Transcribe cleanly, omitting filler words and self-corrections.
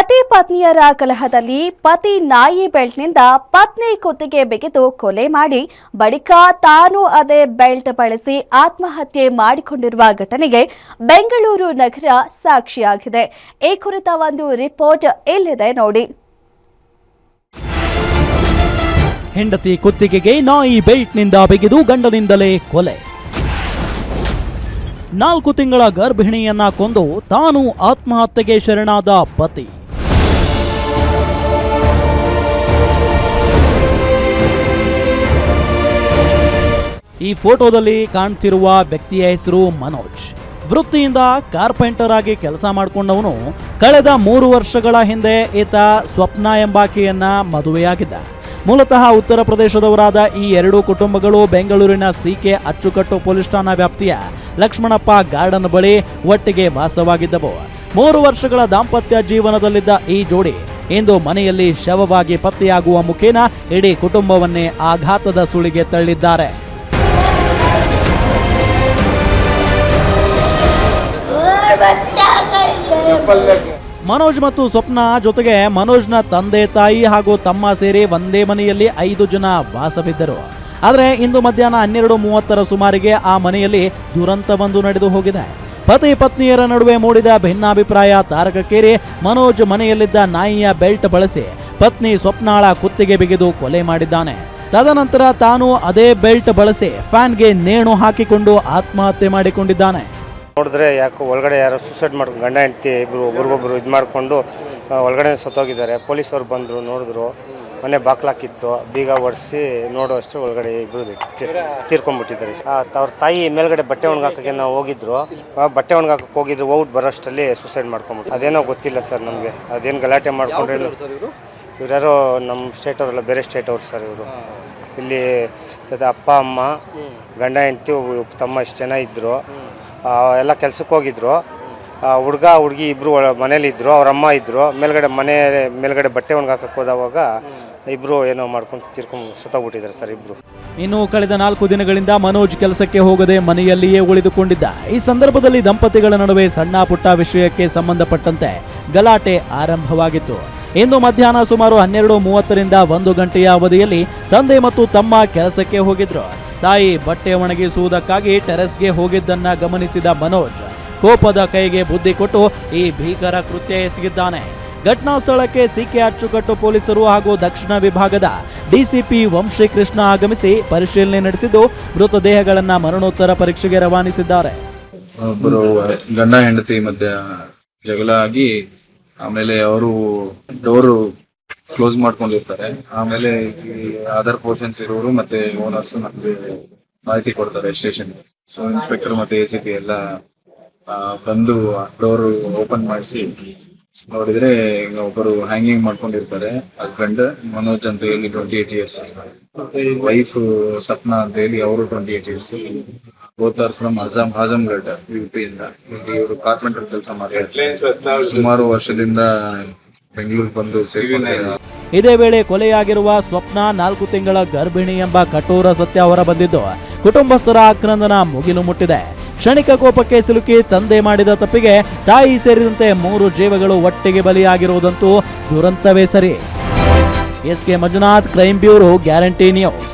ಪತಿ ಪತ್ನಿಯರ ಕಲಹದಲ್ಲಿ ಪತಿ ನಾಯಿ ಬೆಲ್ಟ್ನಿಂದ ಪತ್ನಿ ಕುತ್ತಿಗೆ ಬಿಗಿದು ಕೊಲೆ ಮಾಡಿ ಬಳಿಕ ತಾನು ಅದೇ ಬೆಲ್ಟ್ ಬಳಸಿ ಆತ್ಮಹತ್ಯೆ ಮಾಡಿಕೊಂಡಿರುವ ಘಟನೆಗೆ ಬೆಂಗಳೂರು ನಗರ ಸಾಕ್ಷಿಯಾಗಿದೆ. ಈ ಕುರಿತ ಒಂದು ರಿಪೋರ್ಟ್ ಇಲ್ಲಿದೆ ನೋಡಿ. ಹೆಂಡತಿ ಕುತ್ತಿಗೆಗೆ ನಾಯಿ ಬೆಲ್ಟ್ನಿಂದ ಬಿಗಿದು ಗಂಡನಿಂದಲೇ ಕೊಲೆ. 4 ತಿಂಗಳ ಗರ್ಭಿಣಿಯನ್ನ ಕೊಂದು ತಾನು ಆತ್ಮಹತ್ಯೆಗೆ ಶರಣಾದ ಪತಿ. ಈ ಫೋಟೋದಲ್ಲಿ ಕಾಣ್ತಿರುವ ವ್ಯಕ್ತಿಯ ಹೆಸರು ಮನೋಜ್. ವೃತ್ತಿಯಿಂದ ಕಾರ್ಪೆಂಟರ್ ಆಗಿ ಕೆಲಸ ಮಾಡಿಕೊಂಡವನು. ಕಳೆದ 3 ವರ್ಷಗಳ ಹಿಂದೆ ಈತ ಸ್ವಪ್ನ ಎಂಬಾಕೆಯನ್ನ ಮದುವೆಯಾಗಿದ್ದ. ಮೂಲತಃ ಉತ್ತರ ಪ್ರದೇಶದವರಾದ ಈ 2 ಕುಟುಂಬಗಳು ಬೆಂಗಳೂರಿನ ಸಿಕೆ ಅಚ್ಚುಕಟ್ಟು ಪೊಲೀಸ್ ಠಾಣಾ ವ್ಯಾಪ್ತಿಯ ಲಕ್ಷ್ಮಣಪ್ಪ ಗಾರ್ಡನ್ ಬಳಿ ಒಟ್ಟಿಗೆ ವಾಸವಾಗಿದ್ದವು. 3 ವರ್ಷಗಳ ದಾಂಪತ್ಯ ಜೀವನದಲ್ಲಿದ್ದ ಈ ಜೋಡಿ ಇಂದು ಮನೆಯಲ್ಲಿ ಶವವಾಗಿ ಪತ್ತೆಯಾಗುವ ಮುಖೇನ ಇಡೀ ಕುಟುಂಬವನ್ನೇ ಆಘಾತದ ಸುಳಿಗೆ ತಳ್ಳಿದ್ದಾರೆ. ಮನೋಜ್ ಮತ್ತು ಸ್ವಪ್ನ ಜೊತೆಗೆ ಮನೋಜ್ನ ತಂದೆ ತಾಯಿ ಹಾಗೂ ತಮ್ಮ ಸೇರಿ ಒಂದೇ ಮನೆಯಲ್ಲಿ 5 ಜನ ವಾಸವಿದ್ದರು. ಆದರೆ ಇಂದು ಮಧ್ಯಾಹ್ನ 12:30 ಸುಮಾರಿಗೆ ಆ ಮನೆಯಲ್ಲಿ ದುರಂತವೊಂದು ನಡೆದು ಹೋಗಿದೆ. ಪತಿ ಪತ್ನಿಯರ ನಡುವೆ ಮೂಡಿದ ಭಿನ್ನಾಭಿಪ್ರಾಯ ತಾರಕಕ್ಕೇರಿ ಮನೋಜ್ ಮನೆಯಲ್ಲಿದ್ದ ನಾಯಿಯ ಬೆಲ್ಟ್ ಬಳಸಿ ಪತ್ನಿ ಸ್ವಪ್ನಾಳ ಕುತ್ತಿಗೆ ಬಿಗಿದು ಕೊಲೆ ಮಾಡಿದ್ದಾನೆ. ತದನಂತರ ತಾನು ಅದೇ ಬೆಲ್ಟ್ ಬಳಸಿ ಫ್ಯಾನ್ಗೆ ನೇಣು ಹಾಕಿಕೊಂಡು ಆತ್ಮಹತ್ಯೆ ಮಾಡಿಕೊಂಡಿದ್ದಾನೆ. ನೋಡಿದ್ರೆ ಯಾಕೋ ಒಳಗಡೆ ಯಾರೋ ಸೂಸೈಡ್ ಮಾಡ್ಕೊಂಡು ಗಂಡ ಹೆಂಡತಿ ಇಬ್ಬರು ಒಬ್ರಿಗೊಬ್ರು ಇದು ಮಾಡಿಕೊಂಡು ಒಳಗಡೆ ಸತ್ತೋಗಿದ್ದಾರೆ. ಪೊಲೀಸವ್ರು ಬಂದರು, ನೋಡಿದ್ರು, ಮನೆ ಬಾಕ್ಲಾಕಿತ್ತು, ಬೀಗ ಒಡಿಸಿ ನೋಡೋ ಅಷ್ಟೇ ಒಳಗಡೆ ಇಬ್ಬರು ತೀರ್ಕೊಂಡ್ಬಿಟ್ಟಿದ್ದಾರೆ. ಅವ್ರ ತಾಯಿ ಮೇಲ್ಗಡೆ ಬಟ್ಟೆ ಒಣಗಾಕಕ್ಕೆ ನಾವು ಹೋಗಿದ್ರು, ಬಟ್ಟೆ ಒಣಗಾಕಕ್ಕೆ ಹೋಗಿದ್ರು, ಹೋಗ್ಬಿಟ್ಟು ಬರೋಷ್ಟಲ್ಲಿ ಸೂಸೈಡ್ ಮಾಡ್ಕೊಂಬಿಟ್ಟು. ಅದೇನೋ ಗೊತ್ತಿಲ್ಲ ಸರ್ ನಮಗೆ, ಅದೇನು ಗಲಾಟೆ ಮಾಡ್ಕೊಂಡ್ರೆ. ಇವ್ರು ಯಾರೋ ನಮ್ಮ ಸ್ಟೇಟ್ ಅವರಲ್ಲ, ಬೇರೆ ಸ್ಟೇಟ್ ಅವ್ರು ಸರ್ ಇವರು. ಇಲ್ಲಿ ಅಪ್ಪ ಅಮ್ಮ ಗಂಡ ಹೆಂಡತಿ ತಮ್ಮ ಇಷ್ಟು ಜನ ಇದ್ದರು. ಎಲ್ಲ ಕೆಲ್ಸಕ್ಕೆ ಹೋಗಿದ್ರು. ಹುಡುಗ ಹುಡುಗಿ ಇಬ್ಬರು ಮನೇಲಿದ್ದರು, ಅವ್ರ ಅಮ್ಮ ಇದ್ದರು. ಮೇಲ್ಗಡೆ ಬಟ್ಟೆ ಒಣಗಾಕಕ್ಕೆ ಹೋದವಾಗ ಇಬ್ಬರು ಏನೋ ಮಾಡ್ಕೊಂಡು ತೀರ್ಕೊಂಡು ಸತ್ತೋಗ್ಬಿಟ್ಟಿದ್ದಾರೆ ಸರ್ ಇಬ್ಬರು. ಇನ್ನು ಕಳೆದ 4 ದಿನಗಳಿಂದ ಮನೋಜ್ ಕೆಲಸಕ್ಕೆ ಹೋಗದೆ ಮನೆಯಲ್ಲಿಯೇ ಉಳಿದುಕೊಂಡಿದ್ದ. ಈ ಸಂದರ್ಭದಲ್ಲಿ ದಂಪತಿಗಳ ನಡುವೆ ಸಣ್ಣ ಪುಟ್ಟ ವಿಷಯಕ್ಕೆ ಸಂಬಂಧಪಟ್ಟಂತೆ ಗಲಾಟೆ ಆರಂಭವಾಗಿತ್ತು. ಇಂದು ಮಧ್ಯಾಹ್ನ ಸುಮಾರು 12:30ರಿಂದ 1 ಗಂಟೆಯ ಅವಧಿಯಲ್ಲಿ ತಂದೆ ಮತ್ತು ತಮ್ಮ ಕೆಲಸಕ್ಕೆ ಹೋಗಿದ್ರು. ತಾಯಿ ಬಟ್ಟೆ ಒಣಗಿಸುವುದಕ್ಕಾಗಿ ಟೆರೆಸ್ಗೆ ಹೋಗಿದ್ದನ್ನ ಗಮನಿಸಿದ ಮನೋಜ್ ಕೋಪದ ಕೈಗೆ ಬುದ್ಧಿ ಕೊಟ್ಟು ಈ ಭೀಕರ ಕೃತ್ಯ ಎಸಗಿದ್ದಾನೆ. ಘಟನಾ ಸ್ಥಳಕ್ಕೆ ಸಿಕೆ ಅಚ್ಚುಕಟ್ಟು ಪೊಲೀಸರು ಹಾಗೂ ದಕ್ಷಿಣ ವಿಭಾಗದ ಡಿಸಿಪಿ ವಂಶೀಕೃಷ್ಣ ಆಗಮಿಸಿ ಪರಿಶೀಲನೆ ನಡೆಸಿದ್ದು ಮೃತದೇಹಗಳನ್ನ ಮರಣೋತ್ತರ ಪರೀಕ್ಷೆಗೆ ರವಾನಿಸಿದ್ದಾರೆ. ಒಬ್ಬರು ಗಂಡ ಹೆಂಡತಿ ಮಧ್ಯೆ ಜಗಳ ಆಗಿ ಆಮೇಲೆ ಅವರು ಡೋರು ಕ್ಲೋಸ್ ಮಾಡ್ಕೊಂಡಿರ್ತಾರೆ. ಆಮೇಲೆ ಅದರ್ ಪೋರ್ಷನ್ಸ್ ಇರೋರು ಮತ್ತೆ ಓನರ್ಸ್ ನಮಗೆ ಮಾಹಿತಿ ಕೊಡ್ತಾರೆ ಸ್ಟೇಷನ್. ಸೊ ಇನ್ಸ್ಪೆಕ್ಟರ್ ಮತ್ತೆ ACP ಎಲ್ಲ ಬಂದು ಡೋರ್ ಓಪನ್ ಮಾಡಿಸಿ ನೋಡಿದ್ರೆ ಒಬ್ಬರು ಹ್ಯಾಂಗಿಂಗ್ ಮಾಡ್ಕೊಂಡಿರ್ತಾರೆ. ಹಸ್ಬೆಂಡ್ ಮನೋಜ್ ಅಂತ ಹೇಳಿ 28 years, ವೈಫ್ ಸಪ್ನಾ ಅಂತ ಹೇಳಿ ಅವರು 28 years. Both are from Azamgarh UP ಇಂದ. ಇವರು ಕಾರ್ಪೆಂಟರ್ ಕೆಲಸ ಮಾಡ್ತಾರೆ. ಸುಮಾರು ವರ್ಷದಿಂದ ಬೆಂಗಳೂರು ಬಂದು ಸೇರಿಕೊಂಡಿದ್ದಾರೆ. ಇದೇ ವೇಳೆ ಕೊಲೆಯಾಗಿರುವ ಸ್ವಪ್ನ 4 ತಿಂಗಳ ಗರ್ಭಿಣಿ ಎಂಬ ಕಠೋರ ಸತ್ಯ ಹೊರಬಂದಿದ್ದು ಕುಟುಂಬಸ್ಥರ ಆಕ್ರಂದನ ಮುಗಿಲು ಮುಟ್ಟಿದೆ. ಕ್ಷಣಿಕ ಕೋಪಕ್ಕೆ ಸಿಲುಕಿ ತಂದೆ ಮಾಡಿದ ತಪ್ಪಿಗೆ ತಾಯಿ ಸೇರಿದಂತೆ 3 ಜೀವಗಳು ಒಟ್ಟಿಗೆ ಬಲಿಯಾಗಿರುವುದಂತೂ ದುರಂತವೇ ಸರಿ. SK Manjunath, crime bureau, guarantee news.